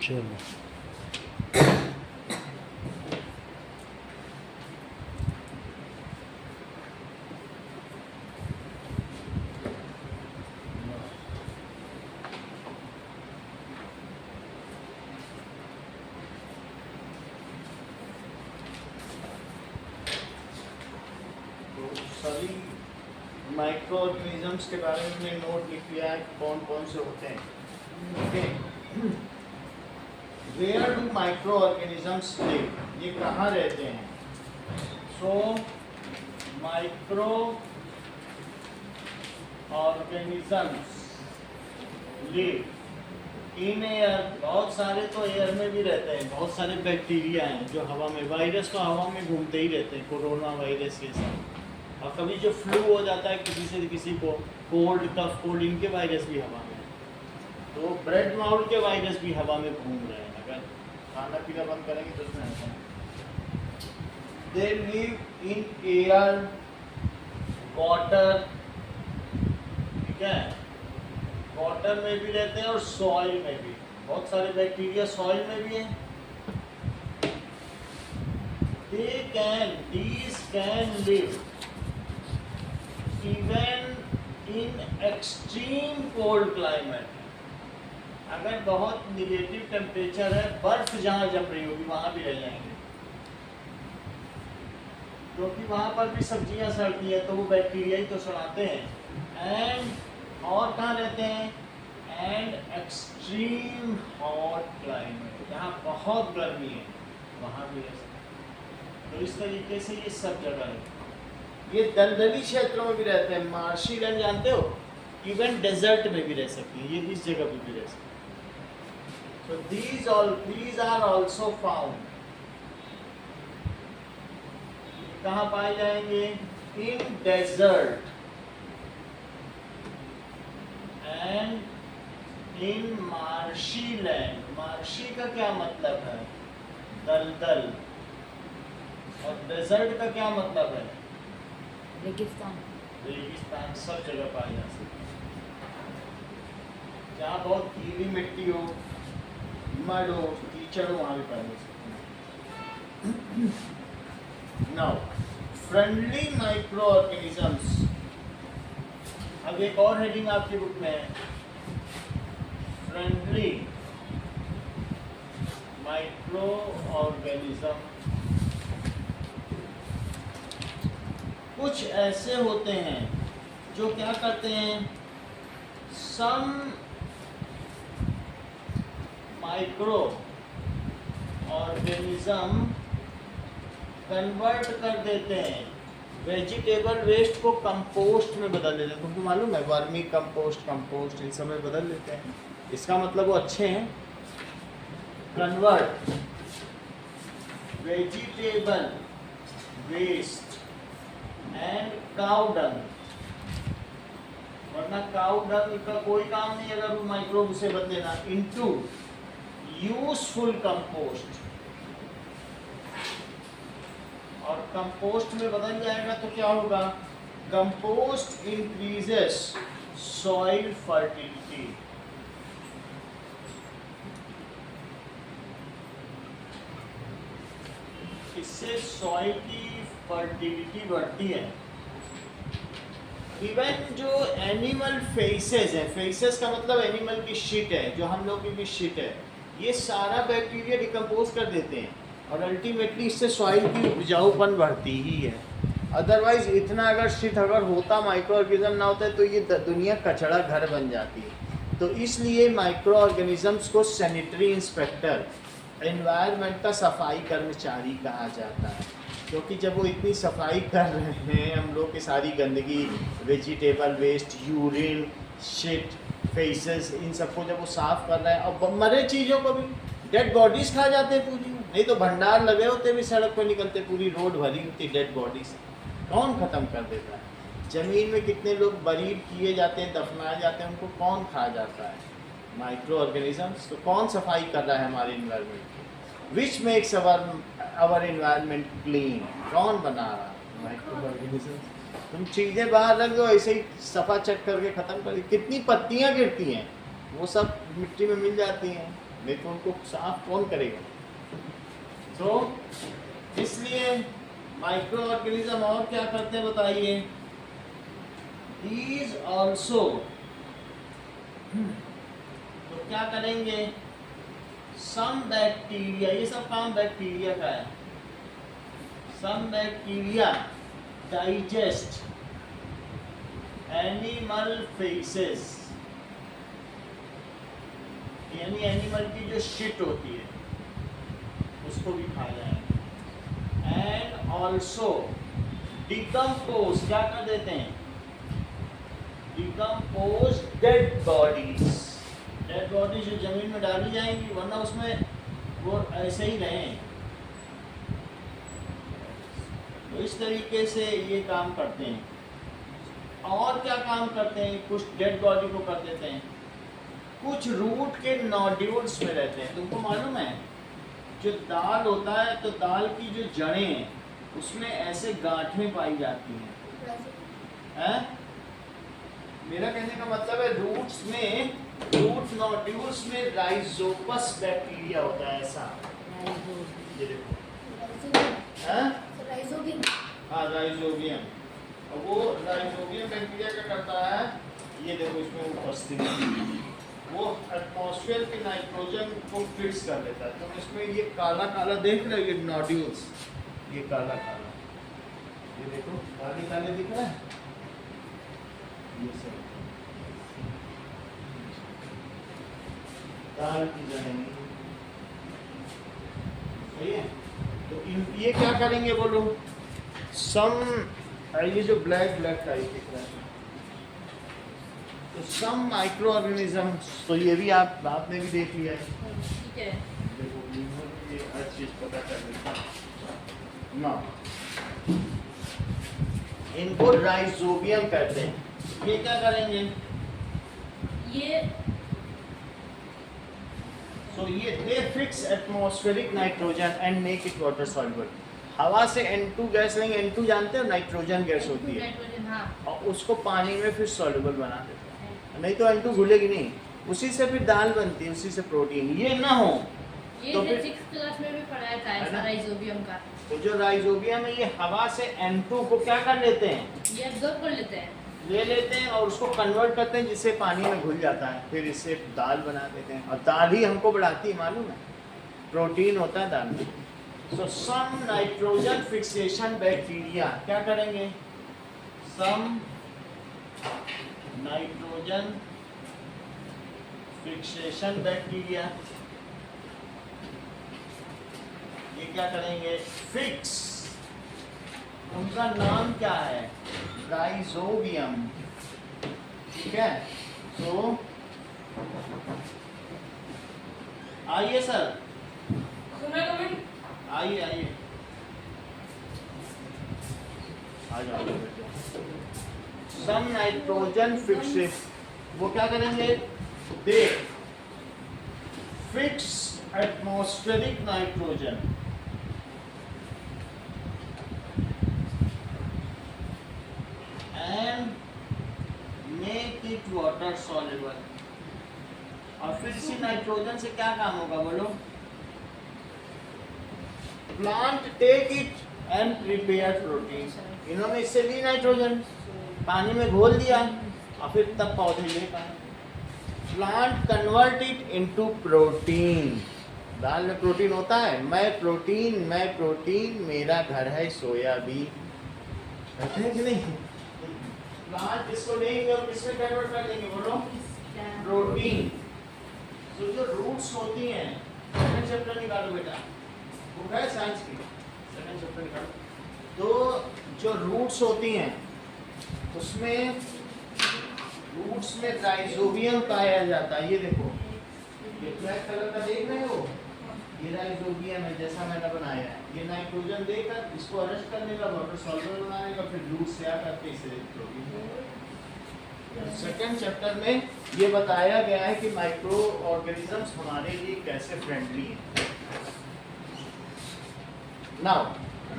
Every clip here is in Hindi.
चलो सभी माइक्रो ऑर्गेनिजम्स के बारे में हमने नोट लिख लिया है कौन कौन से होते हैं. Okay, where do microorganisms live, ये कहाँ रहते हैं. So microorganisms live in air. बहुत सारे तो एयर में भी रहते हैं, बहुत सारे बैक्टीरिया हैं जो हवा में, वायरस तो हवा में घूमते ही रहते हैं, कोरोना वायरस ये सब. और कभी जो फ्लू हो जाता है किसी से किसी को, कोल्ड कफ कोल्ड, इनके वायरस भी हवा में. तो ब्रेड माउल के वायरस भी हवा में घूम रहे हैं. अगर खाना पीना बंद करेंगे तो उसमें आता है. They live in air, water, ठीक है, वाटर में भी रहते हैं और सॉइल में भी. बहुत सारे बैक्टीरिया सॉइल में भी हैं. These can live even in extreme cold climate. अगर बहुत निगेटिव टेम्परेचर है, बर्फ जहाँ जम रही होगी वहाँ भी रह जाएंगे, क्योंकि वहाँ पर भी सब्जियाँ सड़ती हैं तो वो बैक्टीरिया ही तो सड़ाते हैं. एंड और कहाँ रहते हैं, एंड एक्सट्रीम हॉट क्लाइमेट, जहाँ बहुत गर्मी है वहाँ भी रह सकते हैं. तो इस तरीके से ये सब जगह है. ये दलदली क्षेत्रों में भी रहते हैं, मार्शी लैंड जानते हो, इवन डेजर्ट में भी रह सकती है, ये इस जगह पे भी रह सकती है. So these are also found. कहाँ पाए जाएंगे, in desert and in marshy land. Marshy का क्या मतलब है, दलदल, और डेजर्ट का क्या मतलब है, रेगिस्तान. रेगिस्तान. सब जगह पाए जा सकते हैं जहाँ बहुत गीली मिट्टी हो, मड हो, कीचड़ हो, वहाँ भी पाए जा सकते हैं. Now friendly micro organisms. अब एक और हेडिंग आपकी बुक में है, फ्रेंडली माइक्रो ऑर्गेनिज्म. कुछ ऐसे होते हैं जो क्या करते हैं, सम माइक्रो ऑर्गेनिज्म कन्वर्ट कर देते हैं वेजिटेबल वेस्ट को कंपोस्ट में बदल देते हैं. तुमको मालूम है, वर्मी कंपोस्ट, कंपोस्ट, इन सब में बदल देते हैं. इसका मतलब वो अच्छे हैं. Convert vegetable waste and cow dung. वरना काउ डंग का कोई काम नहीं अगर वो माइक्रोब उसे बदलेना, इनटू यूजफुल कंपोस्ट. और कंपोस्ट में बदल जाएगा तो क्या होगा, कंपोस्ट इंक्रीजेस सॉइल फर्टिलिटी. इससे सॉइल की फर्टिलिटी बढ़ती है. इवन जो एनिमल फेसेस है, फेसेस का मतलब एनिमल की शिट है, जो हम लोग की भी शिट है, ये सारा बैक्टीरिया डिकम्पोज कर देते हैं और अल्टीमेटली इससे सॉइल की उपजाऊपन बढ़ती ही है. अदरवाइज इतना अगर शिट अगर होता, माइक्रो ऑर्गेनिज्म ना होता है तो ये दुनिया कचड़ा घर बन जाती है. तो इसलिए माइक्रो ऑर्गेनिजम्स को सैनिटरी इंस्पेक्टर, एनवायरनमेंट का सफाई कर्मचारी कहा जाता है. क्योंकि जब वो इतनी सफाई कर रहे हैं, हम लोग की सारी गंदगी, vegetable waste, urine, shit, faeces, इन सबको जब वो साफ़ कर रहे हैं, और मरे चीज़ों को भी, डेड बॉडीज़ खा जाते हैं पूरी. नहीं तो भंडार लगे होते भी, सड़क पर निकलते पूरी रोड भरी होती डेड बॉडी से. कौन ख़त्म कर देता है. ज़मीन में कितने लोग बरीड किए जाते हैं, दफनाए जाते हैं, उनको कौन खा जाता है, माइक्रो ऑर्गेनिजम्स. तो कौन सफाई कर रहा है हमारे इन्वायरमेंट की, which makes our environment clean, कौन बना रहा है, माइक्रो ऑर्गेनिजम्स. तुम चीज़ें बाहर रख दो, ऐसे ही सफा चेक करके ख़त्म कर. कितनी पत्तियाँ गिरती हैं, वो सब मिट्टी में मिल जाती हैं, नहीं तो उनको साफ कौन करेगा। तो इसलिए माइक्रो ऑर्गेनिज्म और क्या करते हैं बताइए। These also, तो क्या करेंगे, सम बैक्टीरिया, ये सब काम बैक्टीरिया का है। Some bacteria digest animal faeces, यानी एनिमल की जो शिट होती है उसको भी खा जाएंगे। एंड ऑल्सो डिकम्पोज, क्या कर देते हैं, decompose dead bodies. Dead bodies जो जमीन में डाली जाएंगी, वरना उसमें वो ऐसे ही रहें। तो इस तरीके से ये काम करते हैं। और क्या काम करते हैं, कुछ डेड बॉडी को कर देते हैं, कुछ रूट के नोड्यूल्स में रहते हैं। तुमको मालूम है जो दाल होता है, तो दाल की जो जड़ें हैं उसमें ऐसे गांठें पाई जाती हैं। मेरा कहने का मतलब है रूट्स में, रूट नोड्यूल्स में राइजोपस बैक्टीरिया होता है ऐसा। ये देखो, हाँ राइजोबियम। और वो राइजोबियम बैक्टीरिया क्या करता है, ये देखो इसमें उपस्थित है, वो एटमॉस्फेयर के नाइट्रोजन को फिक्स कर लेता है। तो इसमें ये काला काला देख रहे हो, ये नोड्यूल्स, ये काला काला, ये देखो काले काले दिख रहा है, ये सब दाल की जड़ें। सही है। तो ये क्या करेंगे बोलो, सम, ये जो ब्लैक ब्लैक टाइप दिख रहा है, तो सम माइक्रो ऑर्गेनिज्म, तो ये भी आपने भी देख लिया है। ठीक है। देखो ये हर चीज पता कर लेता ना। इनको राइजोबियम कहते हैं। ये क्या करेंगे, ये सो ये दे fix atmospheric nitrogen and make it water soluble. हवा से N2 गैस लेंगे, N2 जानते हो नाइट्रोजन गैस होती है, नाइट्रोजन, हाँ। और उसको पानी में फिर सॉल्युबल बना देते हैं, नहीं तो N2 घुलेगी नहीं, उसी से फिर दाल बनती है, उसी से प्रोटीन। ये ना हो ये तो तो फिर 6th क्लास में भी पढ़ाया था है ऐसा ना? राइजोबियम का। तो जो राइजोबियम है ये हवा से N2 को क्या कर लेते हैं, ये एब्जॉर्ब कर लेते हैं। ले लेते हैं और उसको कन्वर्ट करते हैं, जिससे पानी में घुल जाता है, फिर इससे दाल बना देते हैं। और दाल ही हमको बढ़ाती है, मालूम है, प्रोटीन होता है दाल में। सो सम नाइट्रोजन फिक्सेशन बैक्टीरिया क्या करेंगे, सम नाइट्रोजन फिक्सेशन बैक्टीरिया, ये क्या करेंगे, फिक्स, उनका नाम क्या है, राइजोबियम। ठीक है। तो आइए सर, आइए आइए, आ जाओ। सम नाइट्रोजन फिक्स, वो क्या करेंगे, they fix atmospheric nitrogen and make it water soluble. और फिर इसी नाइट्रोजन से क्या काम होगा बोलो, plant take it and prepare protein. इन्होंने इससे ली नाइट्रोजन, पानी में घोल दिया और फिर तब पौधे ले पाए। Plant convert it into protein. दाल में प्रोटीन होता है, मैं प्रोटीन, मेरा घर है सोयाबीन, कहते हैं कि नहीं। प्लांट इसको लेंगे और किसमें कन्वर्ट कर देंगे बोलो, प्रोटीन। तो जो रूट्स होती हैं, सेकंड चैप्टर निकालो बेटा, बुक है साइंस की, सेकंड चैप्टर निकालो। तो जो रूट्स होती हैं उसमें, रूट्स में राइजोबियम पाया जाता है। ये देखो, ये ब्लैक कलर का देख रहे हो, ये राइजोबियम है जैसा मैंने बनाया है। ये नाइट्रोजन देकर इसको अरेस्ट करने का, वाटर सॉल्युबल बनाने का, फिर रूट से आकर के इसे प्रोटीन। सेकंड चैप्टर में ये बताया गया है कि माइक्रो ऑर्गेनिजम्स हमारे लिए कैसे फ्रेंडली हैं। नाउ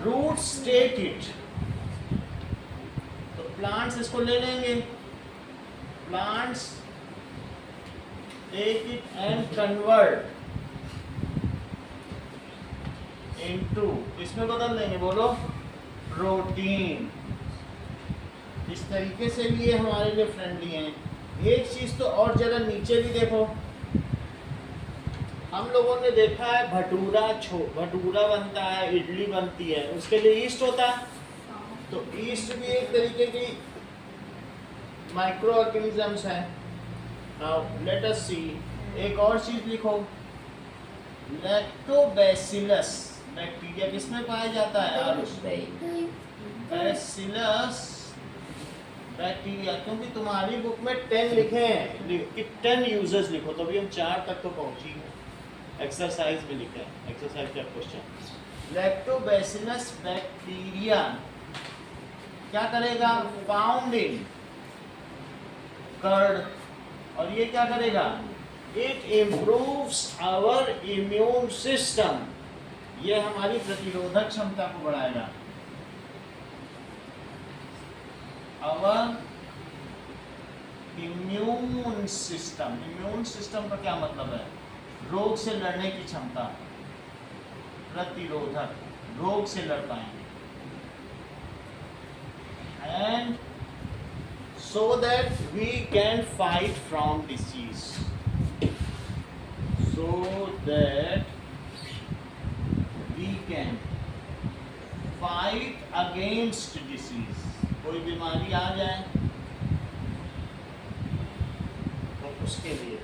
रूट्स टेक इट, तो प्लांट्स इसको ले लेंगे, plants take it and convert into, इसमें बदल देंगे, बोलो प्रोटीन। इस तरीके से भी ये हमारे लिए फ्रेंडली हैं। एक चीज तो और जरा नीचे भी देखो, हम लोगों ने देखा है भटूरा बनता है, इडली बनती है, उसके लिए ईस्ट होता है। तो ईस्ट भी एक तरीके की माइक्रो ऑर्गेनिजम्स है। नाउ लेट अस सी, एक और चीज लिखो, लैक्टोबैसिलस बैक्टीरिया किसमें पाया जाता है? आरुष, बैसिलस बैक्टीरिया, क्योंकि तुम्हारी बुक में 10 लिखे हैं कि 10 यूजर्स लिखो, तो अभी हम 4 तक तो पहुंची हैं। एक्सरसाइज में लिखा है, एक्सरसाइज का क्वेश्चन। लैक्टोबैसिलस बैक्टीरिया क्या करेगा? फाउंड इन कर्ड, और ये क्या करेगा? It improves our immune system, ये हमारी प्रतिरोधक क्षमता को बढ़ाएगा। Our immune system, immune system का क्या मतलब है? रोग से लड़ने की क्षमता, प्रतिरोधक, रोग से लड़ पाएंगे। And so that we can fight from disease, so that we can fight against disease, कोई बीमारी आ जाए तो उसके लिए।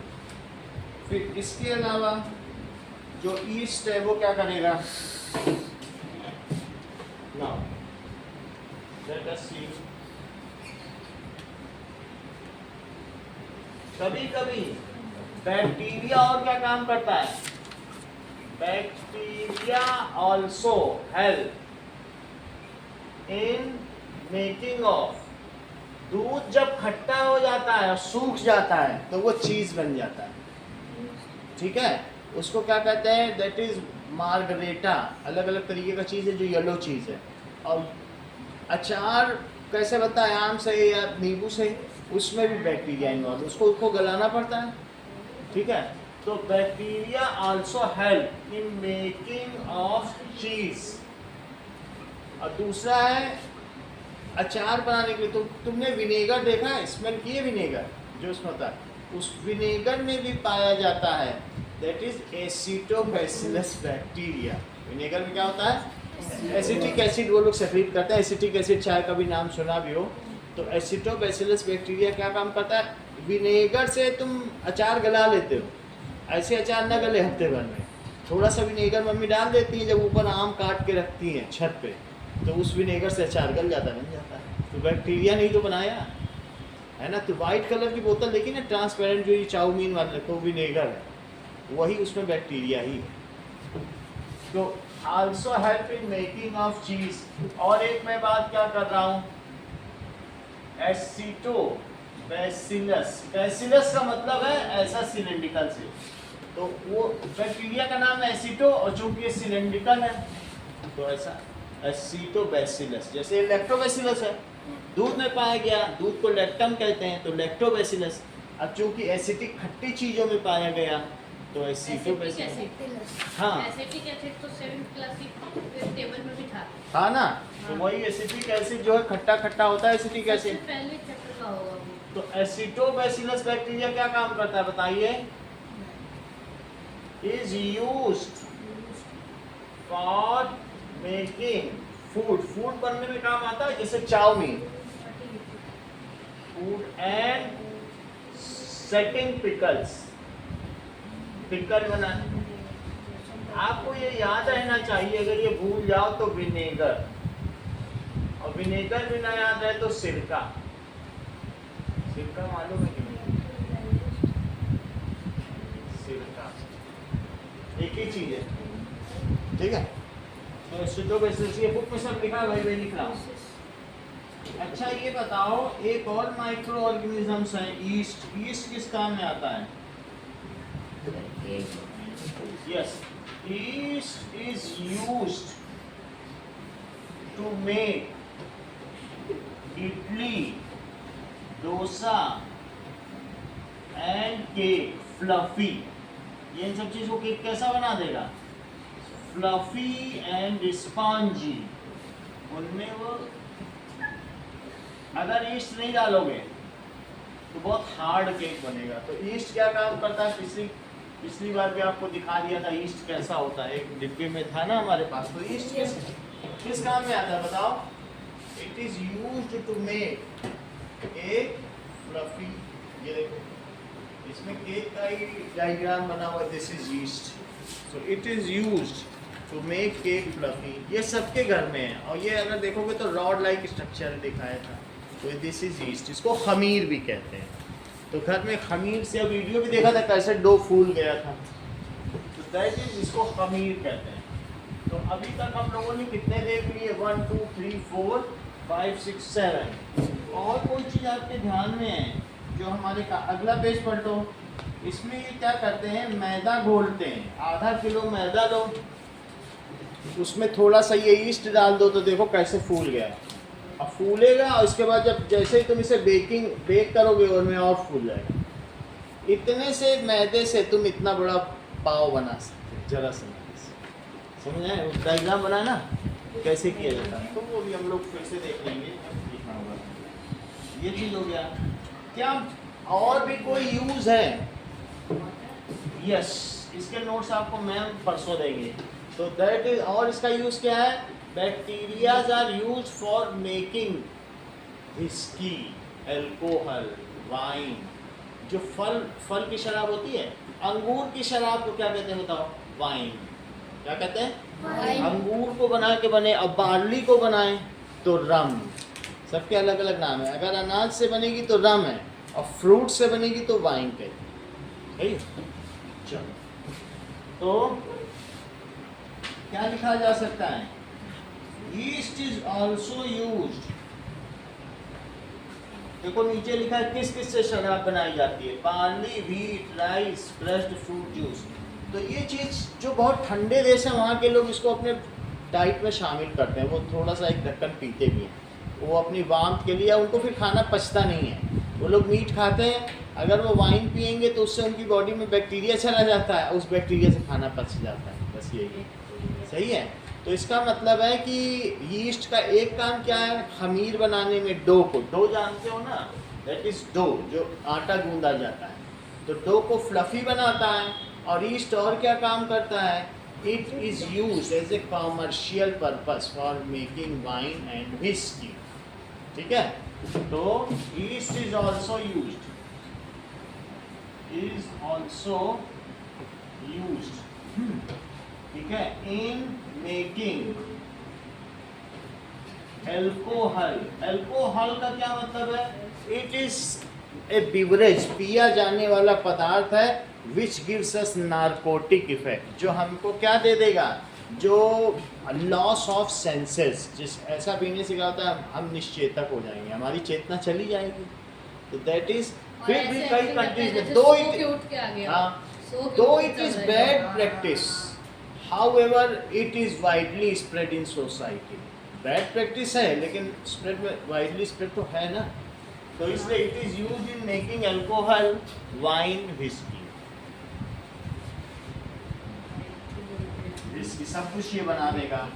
फिर इसके अलावा जो ईस्ट है वो क्या करेगा? नाउ लेट अस सी, कभी कभी बैक्टीरिया और क्या काम करता है? Bacteria also help in making of, दूध जब खट्टा हो जाता है और सूख जाता है तो वो चीज बन जाता है, ठीक है? उसको क्या कहते हैं? That is margarita. अलग अलग तरीके का चीज़ है जो येलो चीज़ है। और अचार कैसे बनता है? आम से या नींबू से, उसमें भी बैक्टीरिया इन्वॉल्व, उसको गलाना पड़ता है, ठीक है? तो bacteria also help in making of चीज। और दूसरा है अचार बनाने के लिए, तो तुमने विनेगर देखा है? स्मेल किए विनेगर जो उसमें होता है, उस विनेगर में भी पाया जाता है, दैट इज एसिटोबैसिलस बैक्टीरिया। विनेगर में क्या होता है? एसिटिक एसिड, वो लोग सेक्रेट करते हैं। एसिटिक एसिड चाहे कभी नाम सुना भी हो, तो एसिटोबैसिलस बैक्टीरिया क्या काम करता है? विनेगर से तुम अचार गला लेते हो, ऐसे अचार न गले हफ्ते भर में, थोड़ा सा विनेगर मम्मी डाल देती है जब ऊपर आम काट के रखती हैं छत पे, तो उस विनेगर से अचार गल जाता, बन जाता है। तो बैक्टीरिया नहीं तो बनाया है ना? तो वाइट कलर की बोतल देखी ना, ट्रांसपेरेंट, जो ये चाउमीन वाले, तो विनेगर है, वही उसमें बैक्टीरिया ही है। तो also help in making of चीज। और एक मैं बात क्या कर रहा हूँ, एसिटोबैसिलस, बैसिलस का मतलब है ऐसा सिलेंड्रिकल से, तो वो बैक्टीरिया का नाम है एसिटो, और चूंकि ये सिलेंड्रिकल है तो ऐसा एसिटोबैसिलस। जैसे लैक्टोबैसिलस है, दूध में पाया गया, दूध को लैक्टम कहते हैं, तो लैक्टोबैसिलस। अब चूंकि एसिटिक खट्टी चीजों में पाया गया तो एसिटोबैसिलस। हाँ, एसिटिक एसिड तो 7 क्लासिक टेबल में भी था। हाँ ना, तो वही एसिटिक एसिड जो है खट्टा खट्टा होता है, एसिटिक एसिड। पहले चैप्टर का होगा वो। तो एसिटोबैसिलस बैक्टीरिया क्या काम करता है बताइए? Is used for making food, food बनने में काम आता है, जैसे chow mein, food and setting pickles, pickle बनाने। आपको ये याद रहना चाहिए, अगर ये भूल जाओ तो विनेगर, और विनेगर भी ना याद रहे तो सिरका। सिरका मालूम है कि नहीं? सिरका एक ही चीज है, ठीक है? तो एसिटोबैसिलस ये बुक में सब लिखा है, भाई वही लिख रहा हूँ। अच्छा ये बताओ, एक और माइक्रो ऑर्गेनिजम्स है ईस्ट, ईस्ट किस काम में आता है? Yes, yeast is used to make idli, dosa and cake fluffy। ये इन सब चीज को केक कैसा बना देगा? फ्लफी एंड स्पॉन्जी, उनमें वो अगर ईस्ट नहीं डालोगे तो बहुत हार्ड केक बनेगा। तो ईस्ट क्या काम करता है, पिछली बार भी आपको दिखा दिया था ईस्ट कैसा होता है, एक डिब्बे में था ना हमारे पास। तो ईस्ट किस काम में आता है बताओ? It is used to make cake fluffy. ये देखो इसमें केक का ही डायग्राम बना हुआ है, this is yeast. So it is used to make cake fluffy. ये सबके घर में है, और ये अगर देखोगे तो रॉड लाइक स्ट्रक्चर दिखाया था। तो दिस इज ईस्ट, इसको खमीर भी कहते हैं। तो घर में खमीर से वीडियो भी देखा था कैसे डो फूल गया था, तो दैट इज इसको खमीर कहते हैं। तो अभी तक हम लोगों ने कितने देख लिए? 1 2 3 4 5 6 7। और कोई चीज़ आपके ध्यान में है जो हमारे का अगला पेज पलटो, इसमें ये क्या करते हैं, मैदा घोलते हैं। आधा किलो मैदा लो, उसमें थोड़ा सा ये ईस्ट डाल दो, तो देखो कैसे फूल गया। अब फूलेगा और उसके बाद जब जैसे ही तुम इसे बेक करोगे और में और फूल जाएगा। इतने से मैदे से तुम इतना बड़ा पाव बना सकते हो, जरा से मैदे से। समझ आए? डायग्राम बना ना कैसे किया जाता है, तो वो भी हम लोग फिर से देख लेंगे, देखना होगा। ये चीज़ हो गया। क्या और भी कोई यूज़ है? यस, इसके नोट्स आपको मैम परसों देंगे। तो दैट इज, और इसका यूज़ क्या है? Bacterias are use for making whisky, alcohol, wine. जो फल की शराब होती है, अंगूर की शराब को क्या कहते हैं बताओ? वाइन। क्या कहते हैं? अंगूर को बना के बने। अब बार्ली को बनाए तो रम। सबके अलग अलग नाम है। अगर अनाज से बनेगी तो रम है, और फ्रूट से बनेगी तो वाइन कहते हैं। चलो, तो क्या लिखा जा सकता है? Yeast is also used। देखो नीचे लिखा है किस किस से शराब बनाई जाती है, barley, wheat, rice, crushed fruit juice. तो ये चीज़ जो बहुत ठंडे देश है वहाँ के लोग इसको अपने डाइट में शामिल करते हैं। वो थोड़ा सा एक ढक्कन पीते भी हैं, वो अपनी वार्मथ के लिए। उनको फिर खाना पचता नहीं है, वो लोग मीट खाते हैं। अगर वो वाइन पियेंगे तो उससे उनकी बॉडी में बैक्टीरिया चला जाता है, उस बैक्टीरिया से खाना पच जाता है। बस यही है, सही है। तो इसका मतलब है कि यीस्ट का एक काम क्या है? खमीर बनाने में। डो को, डो जानते हो ना, दैट इज डो, जो आटा गूंदा जाता है। तो डो को फ्लफी बनाता है। और यीस्ट और क्या काम करता है? It is use as a commercial purpose for making wine and whisky. ठीक है, तो यीस्ट इज ऑल्सो यूज्ड, ठीक है, इन मेकिंग अल्कोहल। अल्कोहल का क्या मतलब है? इट इज ए बिवरेज, पिया जाने वाला पदार्थ है, which gives us narcotic effect, जो हमको क्या दे देगा? जो लॉस ऑफ सेंसेस। जिस ऐसा पीने से क्या होता है, हम निश्चेतक हो जाएंगे, हमारी चेतना चली जाएगी। तो दैट इज, फिर भी कई कंट्रीज में दो it is bad practice, however it is widely spread in society। Bad practice है लेकिन स्प्रेड में वाइडली स्प्रेड तो है ना। तो इसलिए it is used in making alcohol, wine, whisky. Whisky सब कुछ ये बना देगा,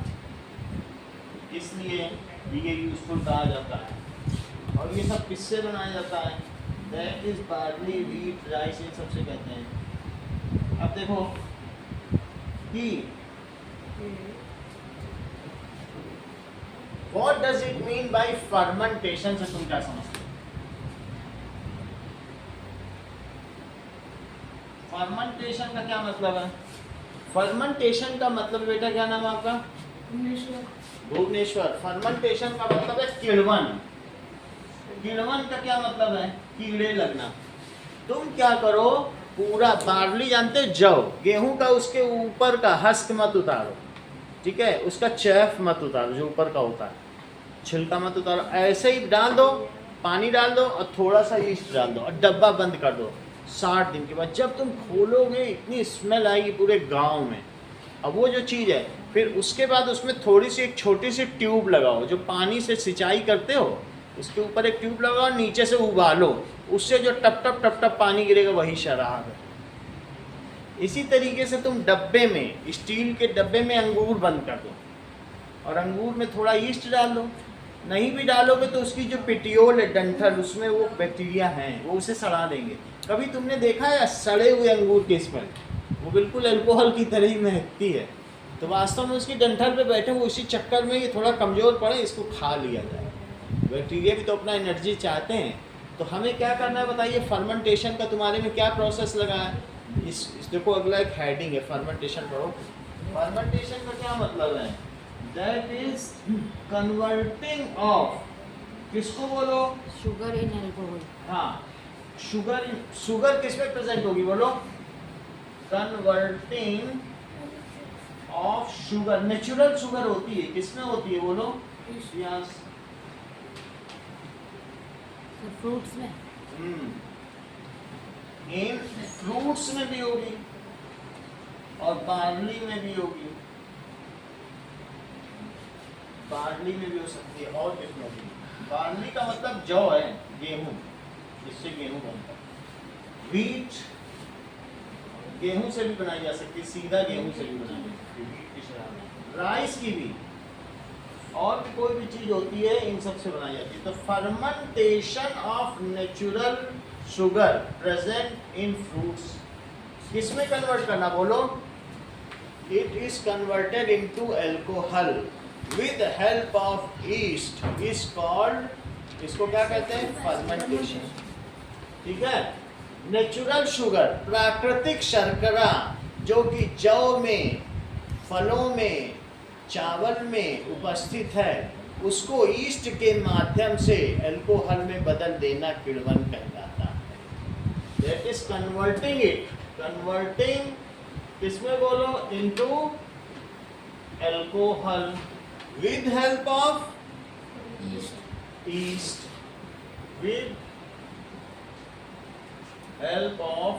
इसलिए ये यूजफुल कहा जाता है। और ये सब किससे बनाया जाता है? That is barley, wheat, rice, इन सबसे कहते हैं। अब देखो कि what does it mean by fermentation से तुम क्या समझते हो? फर्मेंटेशन का क्या मतलब है? फर्मेंटेशन का मतलब बेटा क्या नाम है आपका? भुवनेश्वर। फर्मेंटेशन का मतलब है किण्वन। किण्वन का क्या मतलब है? कीड़े लगना। तुम क्या करो, पूरा बार्ली जानते हो, जौ, गेहूं का उसके ऊपर का हस्क मत उतारो, ठीक है, उसका चैफ मत उतारो, जो ऊपर का होता है, छिलका मत उतारो। ऐसे ही डाल दो, पानी डाल दो और थोड़ा सा यीस्ट डाल दो और डब्बा बंद कर दो। 60 दिन के बाद जब तुम खोलोगे इतनी स्मेल आएगी पूरे गांव में। अब वो जो चीज़ है, फिर उसके बाद उसमें थोड़ी सी एक छोटी सी ट्यूब लगाओ, जो पानी से सिंचाई करते हो उसके ऊपर एक ट्यूब लगाओ, नीचे से उबालो, उससे जो टप टप पानी गिरेगा वही शराब है। इसी तरीके से तुम डब्बे में, स्टील के डब्बे में अंगूर बंद कर दो और अंगूर में थोड़ा ईस्ट डाल दो। नहीं भी डालोगे तो उसकी जो पिटियोल है, डंठल, उसमें वो बैक्टीरिया हैं, वो उसे सड़ा देंगे। कभी तुमने देखा है सड़े हुए अंगूर की स्मेल? वो बिल्कुल अल्कोहल की तरह ही महकती है। तो वास्तव में उसकी डंठल पे बैठे वो, इसी चक्कर में ये थोड़ा कमज़ोर पड़े, इसको खा लिया जाए। बैक्टीरिया भी तो अपना एनर्जी चाहते हैं। तो हमें क्या करना है बताइए? फर्मेंटेशन का तुम्हारे में क्या प्रोसेस लगा है? इस देखो, अगला एक हेडिंग है, फर्मेंटेशन पढ़ो। फर्मेंटेशन का क्या मतलब है? दैट इज कन्वर्टिंग ऑफ, किसको बोलो? Sugar in alcohol. हाँ, शुगर किस में प्रेजेंट होगी बोलो? Converting of sugar. Natural sugar होती है, किसमें होती है बोलो? यस, फ्रूट्स में। इन फ्रूट्स में भी होगी और बार्ली में भी होगी, बार्ली में भी हो सकती है। और किसमें होगी? बार्ली का मतलब जौ है, गेहूं, जिससे गेहूं बनता है। व्हीट, गेहूं से भी बनाई जा सकती है, सीधा गेहूं से भी बनाई जा सकती है, व्हीट की शराब। राइस की भी, और भी कोई भी चीज होती है, इन सब से बनाई जाती है। तो fermentation of natural sugar present in fruits, किसमें कन्वर्ट करना बोलो? It is converted into alcohol with help of east, is called, इसको क्या कहते हैं? फर्मेंटेशन। ठीक है? नेचुरल शुगर, प्राकृतिक शर्करा, जो कि जौ में, फलों में, चावल में उपस्थित है, उसको ईस्ट के माध्यम से अल्कोहल में बदल देना किण्वन कहलाता है। That is converting it, converting किसमें बोलो? Into alcohol with help of east, with help of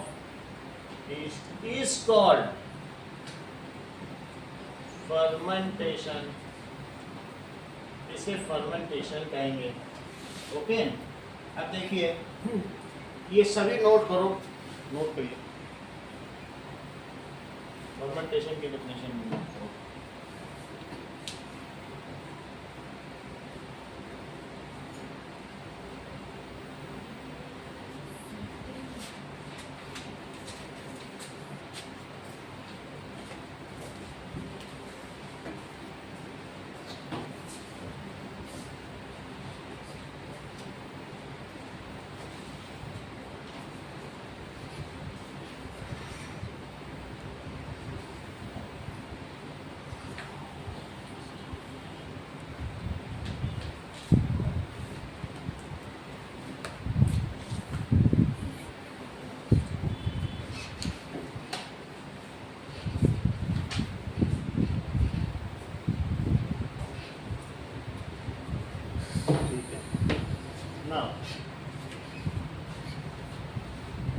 east is called fermentation. इसे फर्मेंटेशन कहेंगे। ओके, अब देखिए, ये सभी नोट करो, नोट करिए। फर्मेंटेशन की डेफिनेशन नोट करो।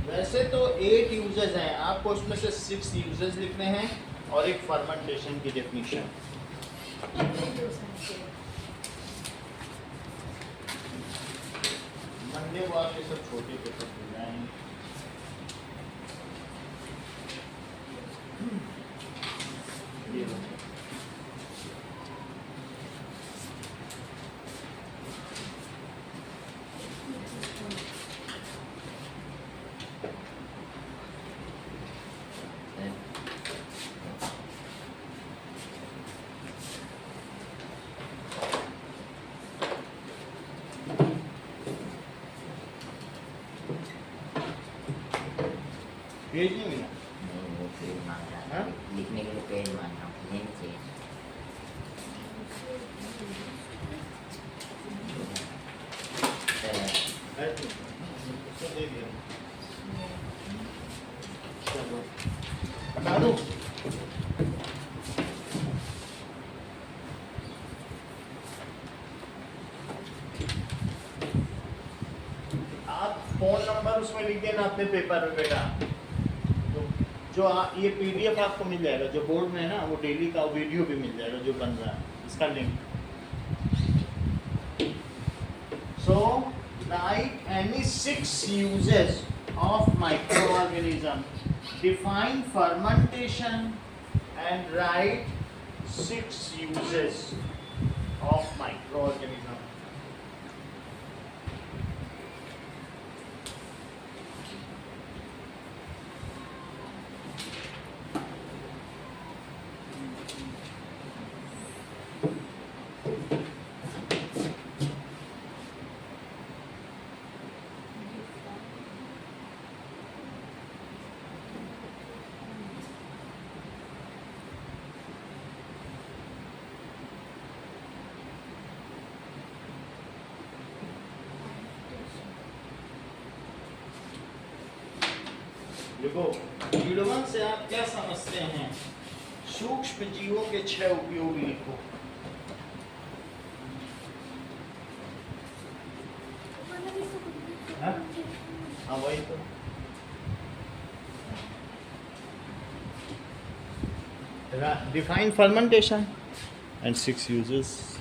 वैसे तो 8 यूजेस हैं, आपको उसमें से 6 यूजेस लिखने हैं और एक फर्मेंटेशन की डेफिनेशन। मंडे को आपके सब छोटे पेपर मिल जाएंगे। ये लो। पेज नहीं मिला? नहीं, वो पेज मांग रहा हाँ? है, लिखने के लिए पेज मांग रहा हूँ, नहीं चाहिए। है तो, उसको दे दिया। चलो, हटा दूँ? आप फोन नंबर उसमें लिख देना अपने पेपर में बेटा। तो जो ये पीडीएफ आपको मिल जाएगा, जो बोर्ड में है ना, वो डेली का वीडियो भी मिल जाएगा जो बन रहा है, इसका link. So right any 6 uses of microorganism define fermentation and write 6 uses of microorganism. देखो, कीड़वन से आप क्या समझते हैं? सूक्ष्म जीवों के 6 उपयोग लिखो। हाँ? हाँ वही तो। Define fermentation and 6 uses.